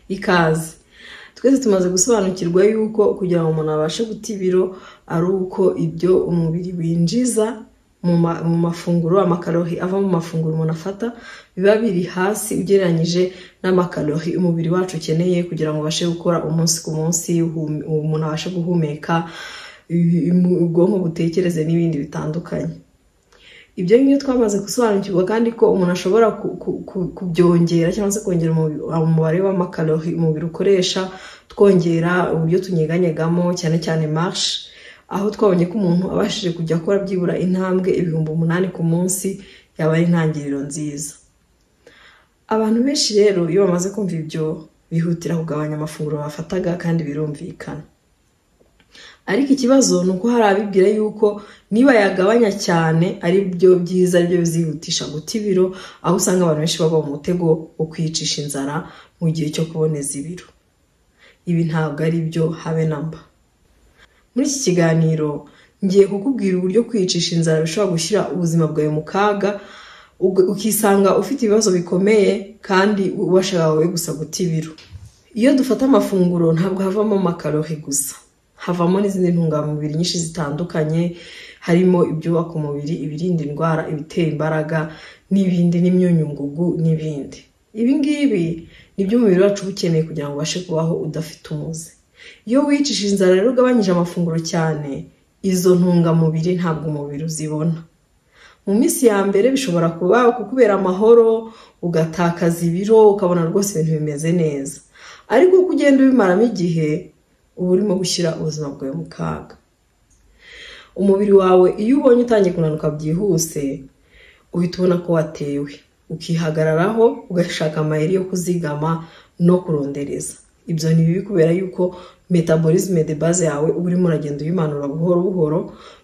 ikaze. Twese tumaze gusobanukirwa yuko kugira ngo umuntu abashe guta ibiro ari uko ibyo umubiri winjiza mu mafunguro, amakalori ava mu mafunguro umuntu afata biba biri hasi ugereranyije n'amakalori umubiri wacu ukeneye kugira ngo abashe gukora umunsi ku munsi, umuntu abashe guhumeka, ubwonko butekereze n'ibindi bitandukanye. Ibyo ngibyo twamaze gusobanukirwa kandi ko umuntu ashobora kubyongera cyangwa se kongera umubare w'amakalori umubiri ukoresha, twongera uburyo tunyeganyegamo cyane cyane marche, aho twabonye ko umuntu abashije kujya akora byibura intambwe 8,000 ku munsi yaba ari intangiriro nziza. Abantu benshi rero iyo bamaze kumva ibyo bihutira kugabanya amafunguro bafataga kandi birumvikana. Ariko ikibazo nuko hari abibwira yuko niba yagabanya cyane ari byo byiza, ari byo bizihutisha guta ibiro, aho usanga abantu benshi baba mu mutego wo kwicisha inzara mu gihe cyo kuboneza ibiro. Ibi ntabwo ari byo habe namba. Muri iki kiganiro ngiye kukubwira uburyo kwicisha inzara bishobora gushyira ubuzima bwawe mu kaga, ukisanga ufite ibibazo bikomeye kandi washakawe gusa guta ibiro. Iyo dufata amafunguro ntabwo havamo amakalori gusa, havamo n'izindi ntungamubiri nyinshi zitandukanye, harimo ibyubaka umubiri, ibirinda indwara, ibitera imbaraga n'ibindi, n'imyunyungugu n'ibindi. Ibi ngibi nibyo umubiri wacu ukeneye kugira ngo ubashe kubaho udafite umuze. Iyo wicisha inzara rero ugabanyije amafunguro cyane, izo ntungamubiri ntabwo umubiri uzibona. Mu minsi ya mbere bishobora kuba kukubera amahoro, ugatakaza ibiro, ukabona rwose ibintu bimeze neza. Ariko uko ugenda ubimaramo igihe uba urimo gushyira ubuzima bwawe mu kaga. Umubiri wawe iyo ubonye utangiye kunanuka byihuse, uhita ubona ko watewe, ukihagararaho ugashaka amayeri yo kuzigama no kurondereza. Ibyo ni bibi kubera yuko metabolisme de base yawe uba urimo uragenda uyimanura buhoro buhoro,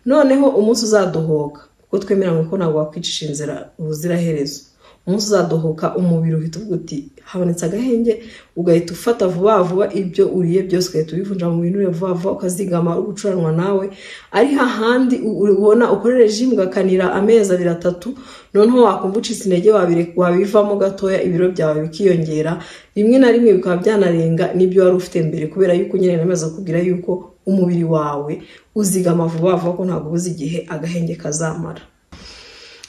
noneho umunsi uzadohoka, kuko twemeranywe ko ntabwo wakwicisha inzara ubuziraherezo. Umunsi uzadohoka umubiri uhita uvuga uti habonetse agahenge, ugahita ufata vuba vuba ibyo uriye byose ugahita ubivunja mu bintu vuba vuba ukazigama ugucuranwa nawe. Ari hahandi ubona ukora regime ugakanira amezi 2-3, noneho wakumva ucitse intege wabivamo gatoya, ibiro byawe bikiyongera, rimwe na rimwe bikaba byanarenga n'ibyo wari ufite mbere, kubera yuko nyine namaze kubwira yuko umubiri wawe uzigama vuba vuba ko ntabwo uzi igihe agahenge kazamara.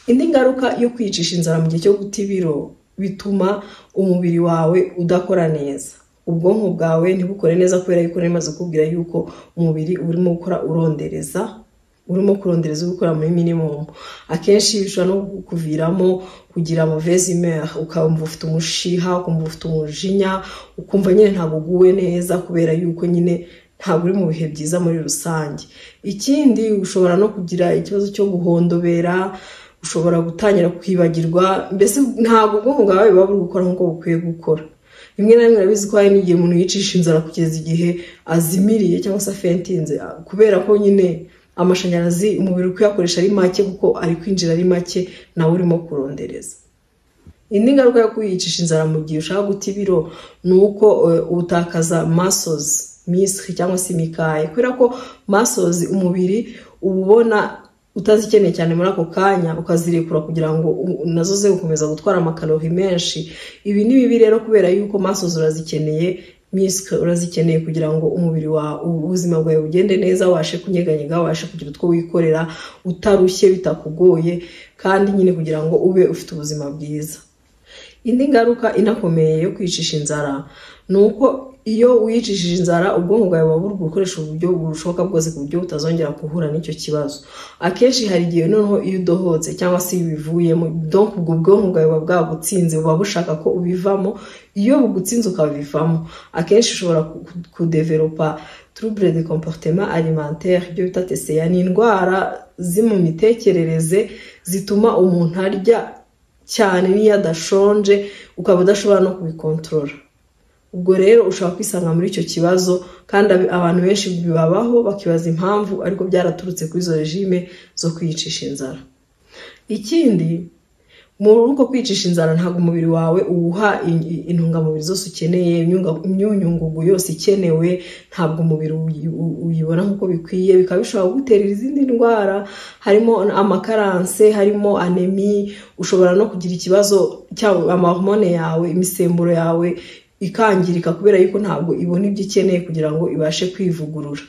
Indi ngaruka yo kwicisha inzara mu gihe cyo guta ibiro bituma umubiri wawe udakora neza, ubwonko bwawe ntibukore neza, kubera yuko namaze kubwira yuko umubiri urimo gukora urondereza, gukora muri minimum. Akenshi bishobora no kuviramo kugira mauvaise humeur, ukumva ufite umushiha, ukumva ufite umujinya, ukumva nyine ntabwo uguwe neza, kubera yuko nyine ntabwo uri mu bihe byiza muri rusange. Ikindi ushobora no kugira ikibazo cyo guhondobera, ushobora gutangira kwibagirwa, mbese ntabwo ubwonko bwawe buba buri gukora nk'uko bukwiye gukora. Rimwe na rimwe urabizi ko hari n'igihe umuntu yicisha inzara kugeza igihe azimiriye cyangwa se afentinze, kubera ko nyine amashanyarazi umubiri kuyakoresha ari make, kuko ari kwinjira ari make, nawe urimo kurondereza. Indi ngaruka yo kwicisha inzara mu gihe ushaka guta ibiro ni uko utakaza muscles, cyangwa se imikaya, kubera ko muscles umubiri ubona utazikeneye cyane muri ako kanya, ukazirekura kugira ngo nazo ze gukomeza gutwara amakalori menshi. Ibi ni bibi rero, kubera yuko muscles urazikeneye, urazikeneye kugira ngo umubiri wawe, ubuzima bwawe bugende neza, wabashe kunyeganyega, wabashe kugira utwo wikorera utarushye bitakugoye, kandi nyine kugira ngo ube ufite ubuzima bwiza. Indi ngaruka inakomeye yo kwicisha inzara ni uko iyo wicishije inzara ubwonko bwawe buba buri gukoresha uburyo bushoboka bwose ku buryo utazongera guhura n'icyo kibazo. Akenshi hari igihe noneho iyo udohotse cyangwa se bivuyemo, donc ubwo bwonko bwawe buba bwagutsinze, buba bushaka ko ubivamo. Iyo bugutsinze ukabivamo, akenshi ushobora kudevelopa trouble de comportement alimentaire, ibyo bita TCA. Ni indwara zi mu mitekerereze zituma umuntu arya cyane niyo adashonje, ukaba udashobora no kubikontorora. Ubwo rero ushobora kwisanga muri icyo kibazo, kandi abantu benshi bibabaho bakibaza impamvu, ariko byaraturutse kuri izo regime zo kwicisha inzara. Ikindi, muri uko kwicisha inzara ntabwo umubiri wawe uwuha intungamubiri zose ukeneye, imyunyungugu yose ikenewe, ntabwo umubiri uyibona nk'uko bikwiye, bikaba bishobora guterera izindi ndwara, harimo amakaranse, harimo anemie. Ushobora no kugira ikibazo cy'amahormone yawe, imisemburo yawe ikangirika kubera yuko ntabwo ibona ibyo ikeneye kugira ngo ibashe kwivugurura.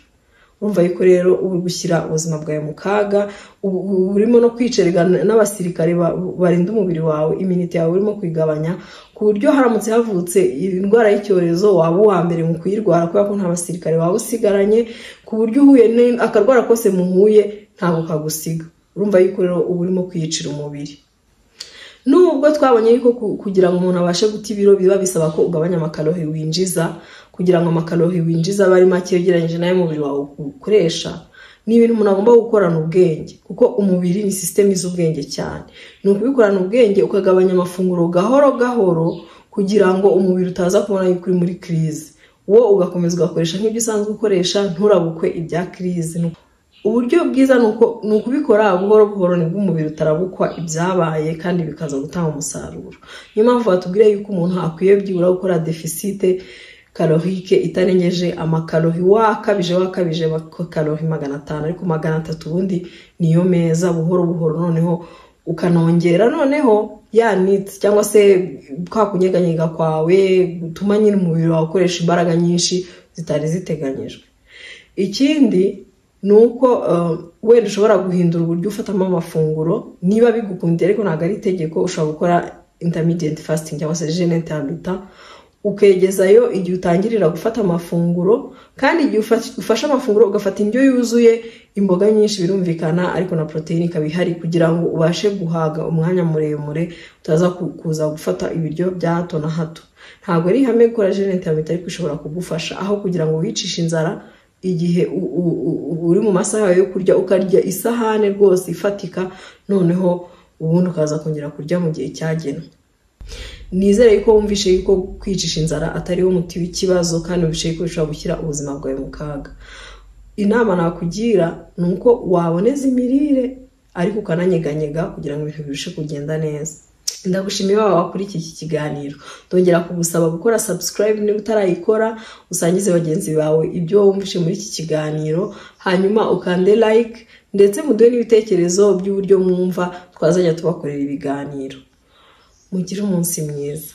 Urumva yuko rero uri gushyira ubuzima bwawe mu kaga, urimo no kwicerega n'abasirikare barinda umubiri wawe, iminite yawe urimo kwigabanya, ku buryo haramutse havutse indwara y'icyorezo waba uwa mbere mu kuyirwara kubera ko nta basirikare waba usigaranye, ku buryo uhuye akarwara kose muhuye ntabwo kagusiga. Urumva yuko rero uba urimo kwiyicira umubiri. Nubwo twabonye yuko kugira ngo umuntu abashe guta ibiro biba bisaba ko ugabanya amakalori winjiza, kugira ngo amakalori winjiza bari make yegeranyije nayo umubiri wawe ukoresha, ni ibintu umuntu agomba gukorana ubwenge, kuko umubiri ni system iz'ubwenge cyane. Ni ukubikorana ubwenge ukagabanya amafunguro gahoro gahoro kugira ngo umubiri utaza kubona yuko uri muri crise, wo ugakomeza ugakoresha nk'ibyo usanzwe ukoresha, nturabukwe ibya crise. Uburyo bwiza ni ukubikora buhoro buhoro, nibwo umubiri utarabukwa ibyabaye kandi bikaza gutanga umusaruro. Niyo mpamvu batubwira yuko umuntu akwiye byibura gukora deficit calorique itarengeje amakalori wakabije kalori 500, ariko 300 ubundi niyo meza. Buhoro buhoro noneho ukanongera noneho ya needs cyangwa se kwa kunyeganyega kwawe gutuma nyine umubiri wawe ukoresha imbaraga nyinshi zitari ziteganyijwe. Ikindi nuko wenda ushobora guhindura uburyo ufatamo amafunguro niba bigukundiye, ariko ntabwo ari itegeko. Ushobora gukora intermittent fasting cyangwa se jeûne intermittent, ukegezayo igihe utangirira gufata amafunguro, kandi igihe ufashe amafunguro ugafata indyo yuzuye, imboga nyinshi birumvikana, ariko na protein ikaba ihari kugira ngo ubashe guhaga umwanya muremure, utaza kuza gufata ibiryo bya hato na hato. Ntabwo ari ihame gukora jeûne intermittent, ariko ushobora kugufasha aho kugira ngo wicishe inzara igihe uri mu masaha yo kurya, ukarya isahane rwose ifatika, noneho ubundi ukaza kongera kurya mu gihe cyagenwe. Nizere yuko wumvishe yuko kwicisha inzara atari wo muti w'ikibazo, kandi wumvishe yuko bishobora gushyira ubuzima bwawe mu kaga. Inama nakugira ni uko waboneza imirire ariko ukananyeganyega kugira ngo ibintu birushe kugenda neza. Ndagushimiye kuri iki kiganiro. Ndongera kugusaba gukora subscribe niba utarayikora, usangize bagenzi bawe ibyo wumvishe muri iki kiganiro, hanyuma ukande like, ndetse muduhe n'ibitekerezo by'uburyo mwumva twazajya tubakorera ibiganiro. Mugire umunsi mwiza.